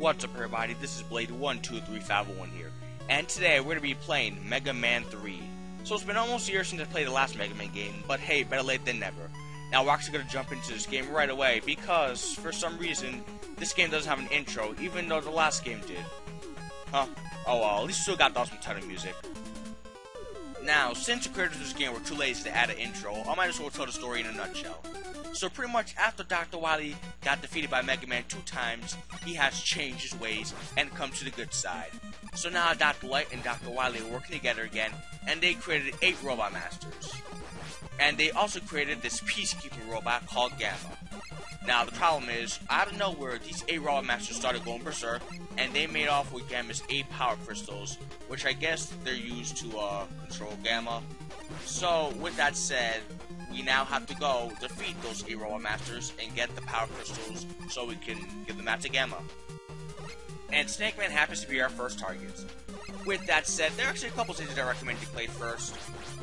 What's up everybody, this is Blade123501 here, and today we're going to be playing Mega Man 3. So it's been almost a year since I played the last Mega Man game, but hey, better late than never. Now we're actually going to jump into this game right away, because for some reason, this game doesn't have an intro, even though the last game did. Huh? Oh well, at least still got the awesome title music. Now, since the creators of this game were too lazy to add an intro, I might as well tell the story in a nutshell. So pretty much after Dr. Wily got defeated by Mega Man 2 times, he has changed his ways and come to the good side. So now Dr. Light and Dr. Wily are working together again, and they created 8 Robot Masters. And they also created this peacekeeping robot called Gamma. Now the problem is, out of nowhere, these 8 Robot Masters started going berserk, and they made off with Gamma's 8 power crystals, which I guess they're used to control Gamma. So with that said, we now have to go defeat those 8 Robot Masters and get the power crystals so we can give them out to Gamma. And Snake Man happens to be our first target. With that said, there are actually a couple stages I recommend you play first.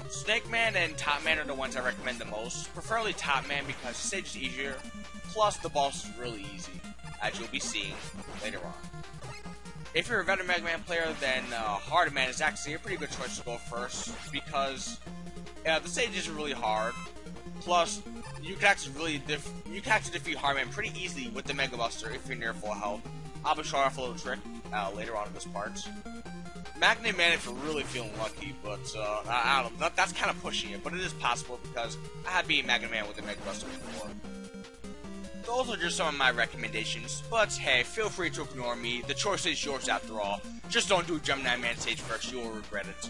Snake Man and Top Man are the ones I recommend the most, preferably Top Man because the stage is easier, plus the boss is really easy, as you'll be seeing later on. If you're a veteran Mega Man player, then Hard Man is actually a pretty good choice to go first, because the stage isn't really hard. Plus, you can actually defeat Hard Man pretty easily with the Mega Buster if you're near full health. I'll be showing off a little trick later on in this part. Magnet Man if you're really feeling lucky, but I don't know, that's kind of pushing it, but it is possible because I have beaten Magnet Man with the Mega Buster before. Those are just some of my recommendations, but hey, feel free to ignore me. The choice is yours after all. Just don't do Gemini Man stage first, you will regret it.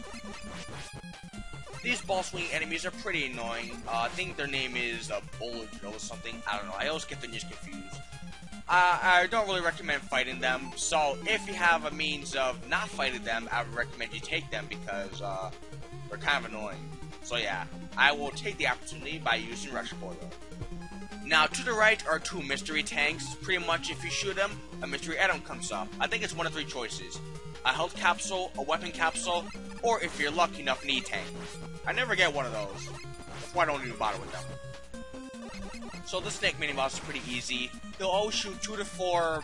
These ball swinging enemies are pretty annoying. I think their name is Bull or something. I don't know. I always get their names confused. I don't really recommend fighting them. So if you have a means of not fighting them, I would recommend you take them because they're kind of annoying. So yeah, I will take the opportunity by using Rush Coil. Now to the right are 2 mystery tanks. Pretty much if you shoot them, a mystery item comes up. I think it's one of 3 choices: a health capsule, a weapon capsule, or if you're lucky enough, an E-tank. I never get one of those. That's why I don't even bother with them. So the Snake mini boss is pretty easy. He'll always shoot 2 to 4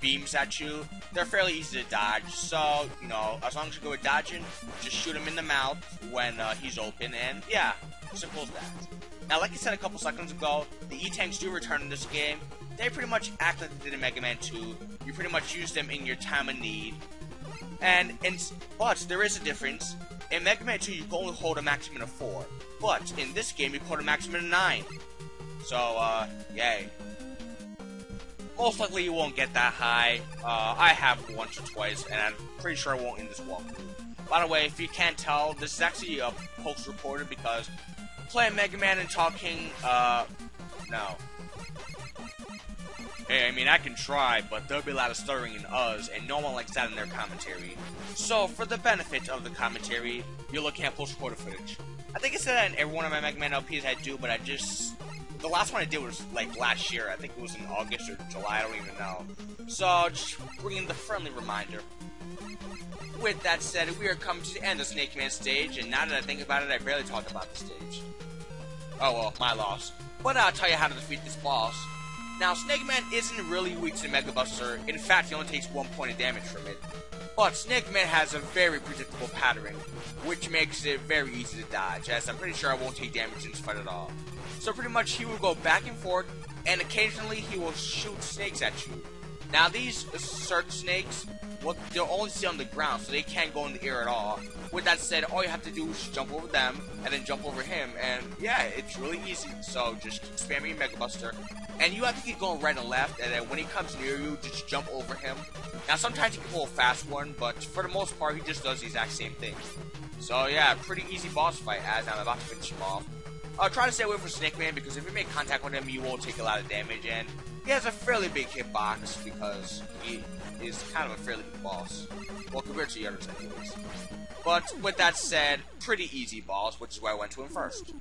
beams at you. They're fairly easy to dodge. So, you know, as long as you go with dodging, just shoot him in the mouth when he's open. And yeah, simple as that. Now, like I said a couple seconds ago, the E-tanks do return in this game. They pretty much act like they did in Mega Man 2. You pretty much use them in your time of need. But there is a difference. In Mega Man 2, you can only hold a maximum of 4. But in this game, you can hold a maximum of 9. So, yay. Most likely you won't get that high. I have once or twice, and I'm pretty sure I won't in this walkthrough. By the way, if you can't tell, this is actually a post-recorded because playing Mega Man and talking, no. Hey, I mean, I can try, but there'll be a lot of stuttering and uhs, and no one likes that in their commentary. So, for the benefit of the commentary, you're looking at post-recorded footage. I think I said that in every one of my Mega Man LPs I do, but the last one I did was, like, last year. I think it was in August or July, I don't even know. So, just bringing the friendly reminder. With that said, we are coming to the end of Snake Man stage, and now that I think about it, I barely talked about the stage. Oh well, my loss. But I'll tell you how to defeat this boss. Now, Snake Man isn't really weak to the Mega Buster. In fact, he only takes 1 point of damage from it. But Snake Man has a very predictable pattern, which makes it very easy to dodge, as I'm pretty sure I won't take damage in this fight at all. So pretty much he will go back and forth, and occasionally he will shoot snakes at you. Now these certain snakes, they'll only stay on the ground, so they can't go in the air at all. With that said, all you have to do is jump over them, and then jump over him, and yeah, it's really easy. So just keep spamming your Mega Buster, and you have to keep going right and left, and then when he comes near you, just jump over him. Now sometimes you can pull a fast one, but for the most part, he just does the exact same thing. So yeah, pretty easy boss fight, as I'm about to finish him off. Try to stay away from Snake Man, because if you make contact with him, you will take a lot of damage, and he has a fairly big hitbox, because he is kind of a fairly big boss. Well, compared to the others, anyways. But with that said, pretty easy boss, which is why I went to him first.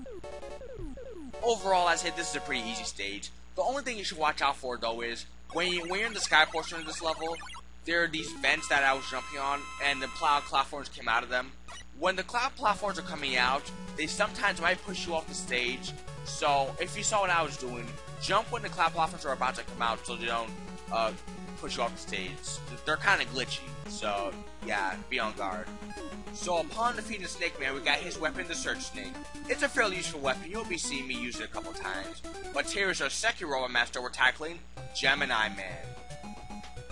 Overall, I'd say this is a pretty easy stage. The only thing you should watch out for, though, is when you're in the sky portion of this level, there are these vents that I was jumping on, and the cloud platforms came out of them. When the cloud platforms are coming out, they sometimes might push you off the stage. So if you saw what I was doing, jump when the cloud platforms are about to come out so they don't push you off the stage. They're kind of glitchy, so yeah, be on guard. So upon defeating Snake Man, we got his weapon, the Search Snake. It's a fairly useful weapon, you'll be seeing me use it a couple times. But here is our second robot master we're tackling, Gemini Man.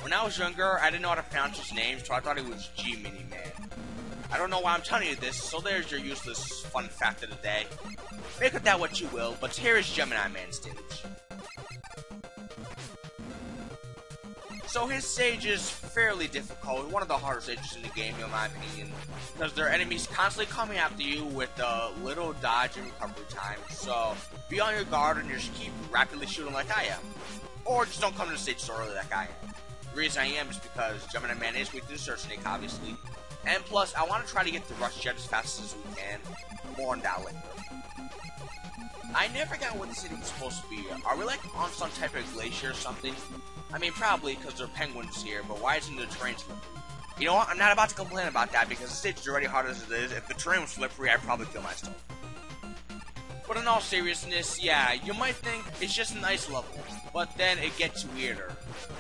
When I was younger, I didn't know how to pronounce his name, so I thought it was Gemini Man. I don't know why I'm telling you this, so there's your useless fun fact of the day. Make of that what you will, but here is Gemini Man's stage. So his stage is fairly difficult, one of the hardest stages in the game in my opinion, because there are enemies constantly coming after you with little dodge and recovery time, so be on your guard and just keep rapidly shooting like I am. Or just don't come to the stage so early like I am. The reason I am is because Gemini Man is weak to the Search Snake, obviously, and plus I want to try to get the Rush Jet as fast as we can. More on that later. I never got what the city is supposed to be. Are we like on some type of glacier or something? I mean, probably because there are penguins here, but why isn't the terrain slippery? You know what? I'm not about to complain about that because the stage is already hard as it is. If the terrain was slippery, I'd probably kill myself. But in all seriousness, yeah, you might think it's just a nice level, but then it gets weirder.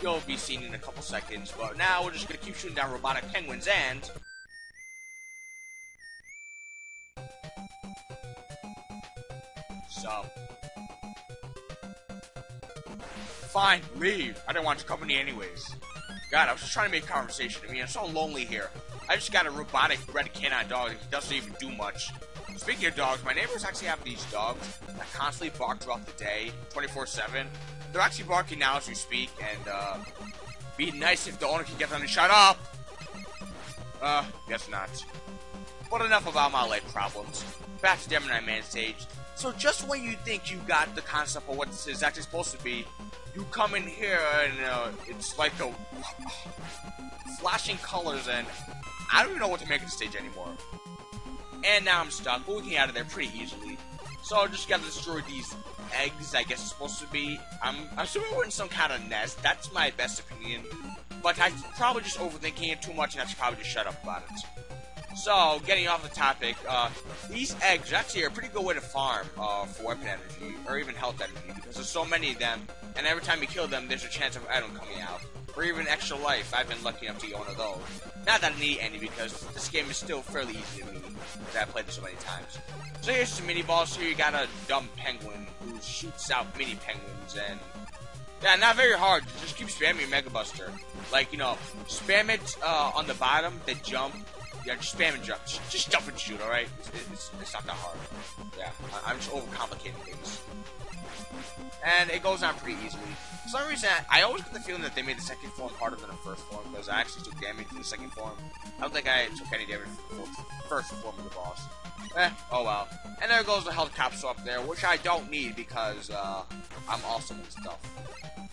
You'll be seeing in a couple seconds, but now we're just gonna keep shooting down robotic penguins and... So... Fine, leave. I didn't want your company anyways. God, I was just trying to make conversation. I mean, I'm so lonely here. I just got a robotic red canine dog that doesn't even do much. Speaking of dogs, my neighbors actually have these dogs that constantly bark throughout the day, 24/7. They're actually barking now as we speak, and, be nice if the owner could get them to shut up! Guess not. But enough about my life problems. Back to Gemini Man's stage. So just when you think you got the concept of what this is actually supposed to be, you come in here and it's like the flashing colors and I don't even know what to make of the stage anymore. And now I'm stuck, but we can get out of there pretty easily. So I just gotta destroy these eggs, I guess it's supposed to be. I'm assuming we're in some kind of nest, that's my best opinion. But I'm probably just overthinking it too much and I should probably just shut up about it. So, getting off the topic, these eggs actually are a pretty good way to farm for weapon energy, or even health energy, because there's so many of them, and every time you kill them, there's a chance of an item coming out, or even extra life. I've been lucky enough to get one of those. Not that I need any, because this game is still fairly easy to me, because I've played this so many times. So here's some mini balls. Here you got a dumb penguin who shoots out mini penguins, and yeah, not very hard. Just keep spamming your Mega Buster. Like, you know, spam it on the bottom, then jump. Yeah, just spam and jump. Just jump and shoot, alright? It's not that hard. Yeah, I'm just overcomplicating things. And it goes on pretty easily. For some reason, I always get the feeling that they made the second form harder than the first form, because I actually took damage in the second form. I don't think I took any damage from the first form of the boss. Oh well. And there goes the health capsule up there, which I don't need because, I'm awesome and stuff.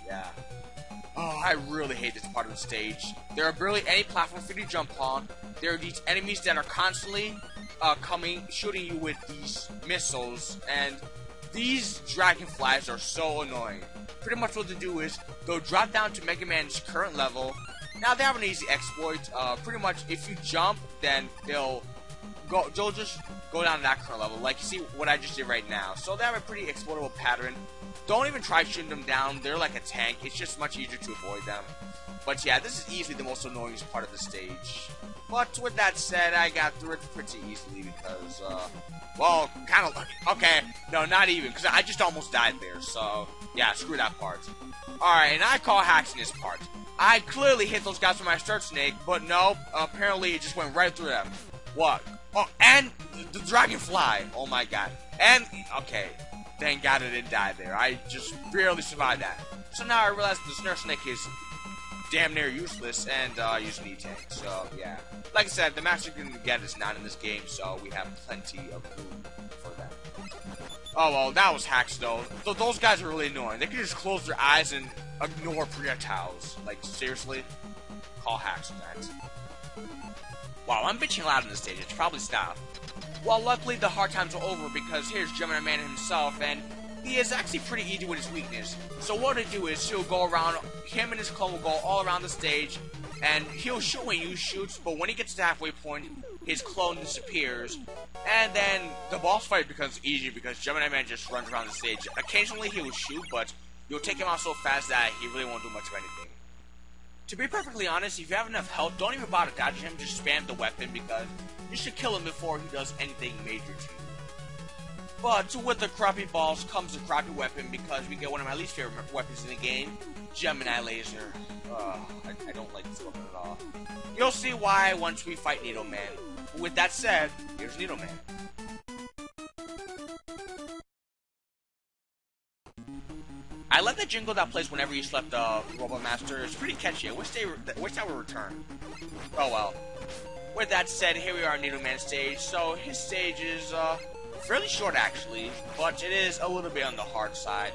Yeah. Oh, I really hate this part of the stage. There are barely any platforms for you to jump on. There are these enemies that are constantly shooting you with these missiles, and these dragonflies are so annoying. Pretty much what they do is, they'll drop down to Mega Man's current level. Now, they have an easy exploit. Pretty much, if you jump, then they'll just go down to that current level. Like, you see what I just did right now. So they have a pretty exploitable pattern. Don't even try shooting them down. They're like a tank. It's just much easier to avoid them. But yeah, this is easily the most annoying part of the stage. But with that said, I got through it pretty easily because, well, kind of lucky. Okay, no, not even, because I just almost died there. So, yeah, screw that part. Alright, and I call hacks in this part. I clearly hit those guys with my Search Snake, but no, apparently it just went right through them. What? Oh, and the dragonfly. Oh my god. And, okay. Thank God I didn't die there. I just barely survived that. So now I realize the Search Snake is damn near useless and using E-Tank. So yeah. Like I said, the max you're gonna get is not in this game, so we have plenty of room for that. Oh well, that was hacks though. Those guys are really annoying. They can just close their eyes and ignore projectiles. Like seriously? Call hacks on that. Wow, I'm bitching loud in this stage. It's probably stop. Well, luckily the hard times are over because here's Gemini Man himself, and he is actually pretty easy with his weakness. So what he'll do is he'll go around, him and his clone will go all around the stage, and he'll shoot when you shoot, but when he gets to the halfway point, his clone disappears, and then the boss fight becomes easy because Gemini Man just runs around the stage. Occasionally he will shoot, but you'll take him out so fast that he really won't do much of anything. To be perfectly honest, if you have enough health, don't even bother dodging him, just spam the weapon because you should kill him before he does anything major to you. But with the crappy balls comes a crappy weapon because we get one of my least favorite weapons in the game, Gemini Laser. I don't like this weapon at all. You'll see why once we fight Needle Man. But with that said, here's Needle Man. I like the jingle that plays whenever you select the Robot Master. It's pretty catchy. I wish that would return. Oh well. With that said, here we are on Needle Man stage. So his stage is fairly short actually, but it is a little bit on the hard side.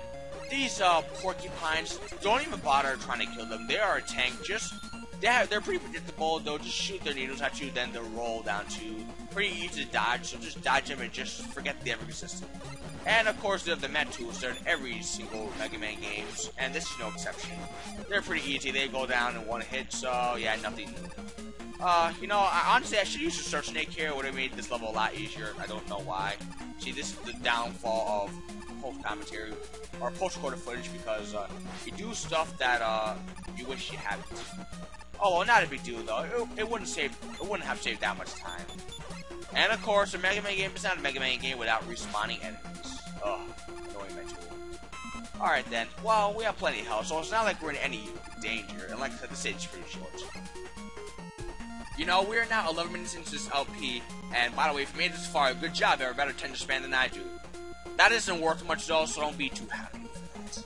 These porcupines, don't even bother trying to kill them. They are a tank. They're pretty predictable. They'll just shoot their needles at you, then they'll roll down to you. Pretty easy to dodge, so just dodge them and just forget they ever existed. And of course, they're the Met tools. They're in every single Mega Man games, and this is no exception. They're pretty easy. They go down in one hit, so yeah, nothing new. You know, honestly, I should use the Search Snake here. It would have made this level a lot easier. I don't know why. See, this is the downfall of post-commentary, or post-recorded footage, because you do stuff that you wish you hadn't. Oh, well, not a big deal, though. It wouldn't have saved that much time. And of course, a Mega Man game is not a Mega Man game without respawning enemies. Ugh, annoying my tool. Alright then, well, we have plenty of health, so it's not like we're in any danger, and like I said, the stage is pretty short. You know, we are now 11 minutes into this LP, and by the way, if you made it this far, good job, you're a better 10 to span than I do. That isn't worth much though, so don't be too happy with that.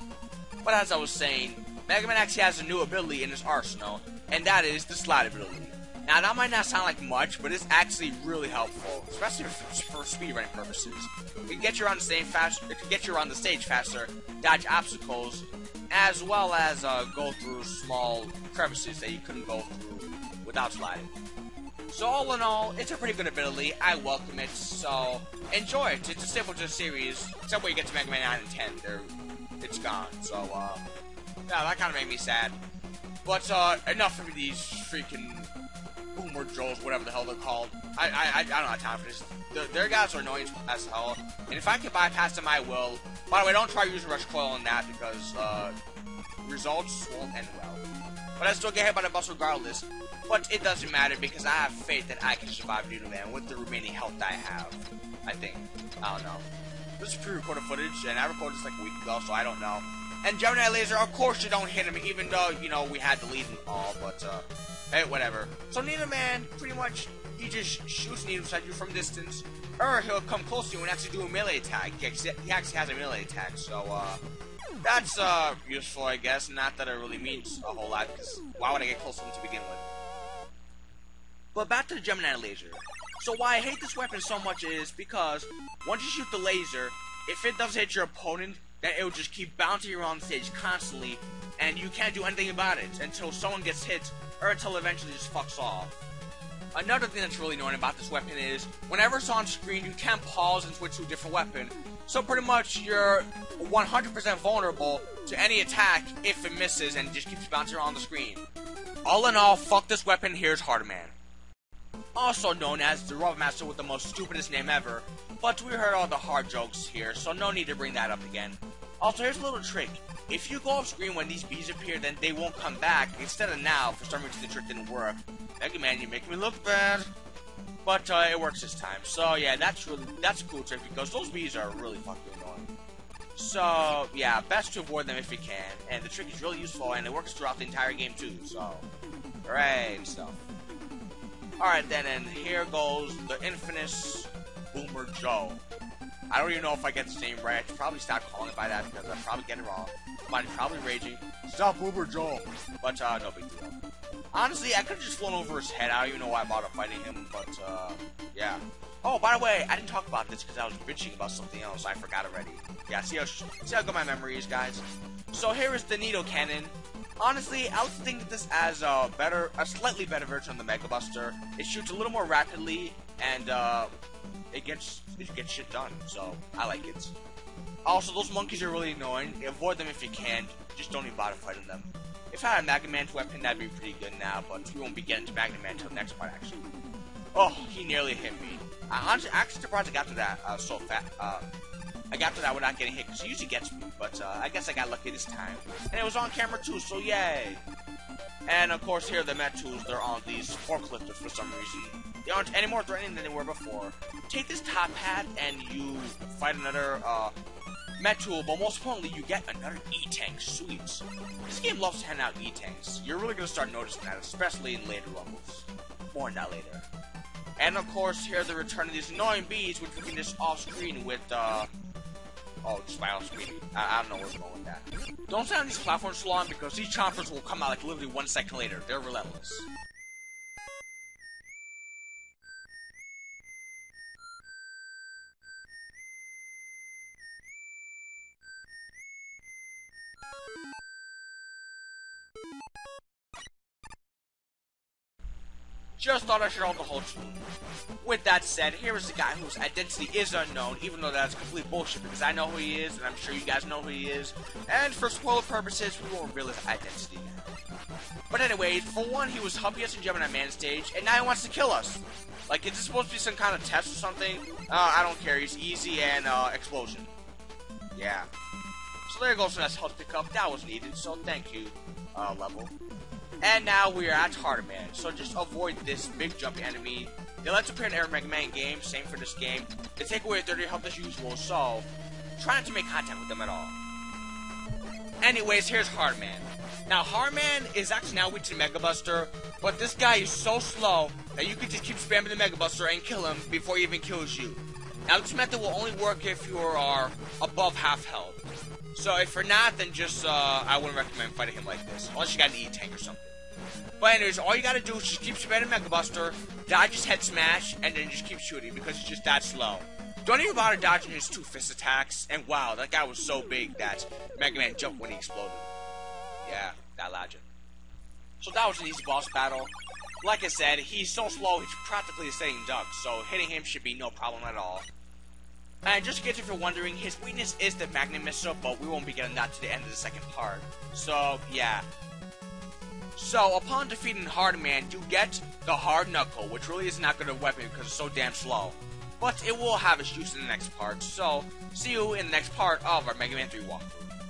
But as I was saying, Mega Man actually has a new ability in his arsenal, and that is the slide ability. Now, that might not sound like much, but it's actually really helpful, especially for speedrunning purposes. It can get you around the stage faster, dodge obstacles, as well as go through small crevices that you couldn't go through without sliding. So all in all, it's a pretty good ability. I welcome it, so enjoy it. It's a staple to the series, except when you get to Mega Man 9 and 10, it's gone. So, yeah, that kind of made me sad. But, enough of these freaking Boomer Joes, whatever the hell they're called. I don't have time for this. Their guys are annoying as hell, and if I can bypass them, I will. By the way, don't try using Rush Coil on that, because, results won't end well. But I still get hit by the bus regardless. But it doesn't matter, because I have faith that I can survive Needle Man with the remaining health I have. I think. I don't know. This is pre-recorded footage, and I recorded this like a week ago, so I don't know. And Gemini Laser, of course you don't hit him, even though, you know, we had the lead and all, but, hey, whatever. So Needle Man, pretty much, he just shoots needles at you from distance, or he'll come close to you and actually do a melee attack. He actually has a melee attack, so, that's, useful, I guess. Not that it really means a whole lot, because why would I get close to him to begin with? But back to the Gemini Laser. So why I hate this weapon so much is because once you shoot the laser, if it doesn't hit your opponent, then it will just keep bouncing around the stage constantly, and you can't do anything about it until someone gets hit, or until it eventually just fucks off. Another thing that's really annoying about this weapon is, whenever it's on screen, you can't pause and switch to a different weapon. So pretty much, you're 100% vulnerable to any attack if it misses and just keeps bouncing around the screen. All in all, fuck this weapon, here's Hard Man. Also known as the Robot Master with the most stupidest name ever, but we heard all the hard jokes here, so no need to bring that up again. Also, here's a little trick. If you go off screen when these bees appear, then they won't come back. Instead of now, for some reason the trick didn't work. Mega Man, you make me look bad. But it works this time. So yeah, that's a cool trick because those bees are really fucking annoying. So yeah, best to avoid them if you can. And the trick is really useful, and it works throughout the entire game too. So, hooray and stuff. Alright then, and here goes the infamous Boomer Joe. I don't even know if I get the name right. I should probably stop calling it by that because I probably get it wrong. Somebody's probably raging. Stop Boomer Joe! But, no big deal. Honestly, I could have just flown over his head. I don't even know why I bothered fighting him, but, yeah. Oh, by the way, I didn't talk about this because I was bitching about something else. I forgot already. Yeah, see how good my memory is, guys? So here is the Needle Cannon. Honestly, I would think of this as a slightly better version of the Mega Buster. It shoots a little more rapidly, and it gets shit done. So I like it. Also, those monkeys are really annoying. Avoid them if you can. Just don't even bother fighting them. If I had a Mega Man's weapon, that'd be pretty good now. But we won't be getting to Mega Man until the next part, actually. Oh, he nearly hit me. I'm actually surprised I got to that so fast. I got to that without getting hit, because he usually gets me, but I guess I got lucky this time. And it was on camera too, so yay! And of course here the Met tools, they're on these forklifters for some reason. They aren't any more threatening than they were before. Take this top hat and you fight another Met tool, but most importantly you get another E-Tank. Sweet. This game loves to hand out E-Tanks. You're really going to start noticing that, especially in later levels. More on that later. And of course here the return of these annoying bees, which we can just off screen with oh, just by off screen. I don't know what's going with that. Don't stand on these platforms so long because these chompers will come out like literally 1 second later. They're relentless. Just thought I should hold the whole tune. With that said, here is the guy whose identity is unknown, even though that's complete bullshit because I know who he is, and I'm sure you guys know who he is. And for spoiler purposes, we won't reveal his identity now. But anyways, for one, he was helping us in Gemini Man stage, and now he wants to kill us. Like, is this supposed to be some kind of test or something? I don't care. He's easy and explosion. Yeah. So there goes some nice health pickup. That was needed, so thank you, level. And now we are at Hard Man, so just avoid this big jumpy enemy. They let us appear in every Mega Man game, same for this game. They take away 30 health as usual, so try not to make contact with them at all. Anyways, here's Hard Man. Now, Hard Man is actually now weak to Mega Buster, but this guy is so slow that you can just keep spamming the Mega Buster and kill him before he even kills you. Now, this method will only work if you are above half health. So if you're not, then just, I wouldn't recommend fighting him like this, unless you got an E-Tank or something. But anyways, all you gotta do is just keep spamming Mega Buster, dodge his head smash, and then just keep shooting because he's just that slow. Don't even bother dodging his 2 fist attacks, and wow, that guy was so big that Mega Man jumped when he exploded. Yeah, that logic. So that was an easy boss battle. Like I said, he's so slow, he's practically a sitting duck, so hitting him should be no problem at all. And just in case if you're wondering, his weakness is the Magnet Missile, but we won't be getting that to the end of the second part. So, yeah. So, upon defeating Hard Man, you get the Hard Knuckle, which really is not good a weapon because it's so damn slow. But it will have its use in the next part, so see you in the next part of our Mega Man 3 walkthrough.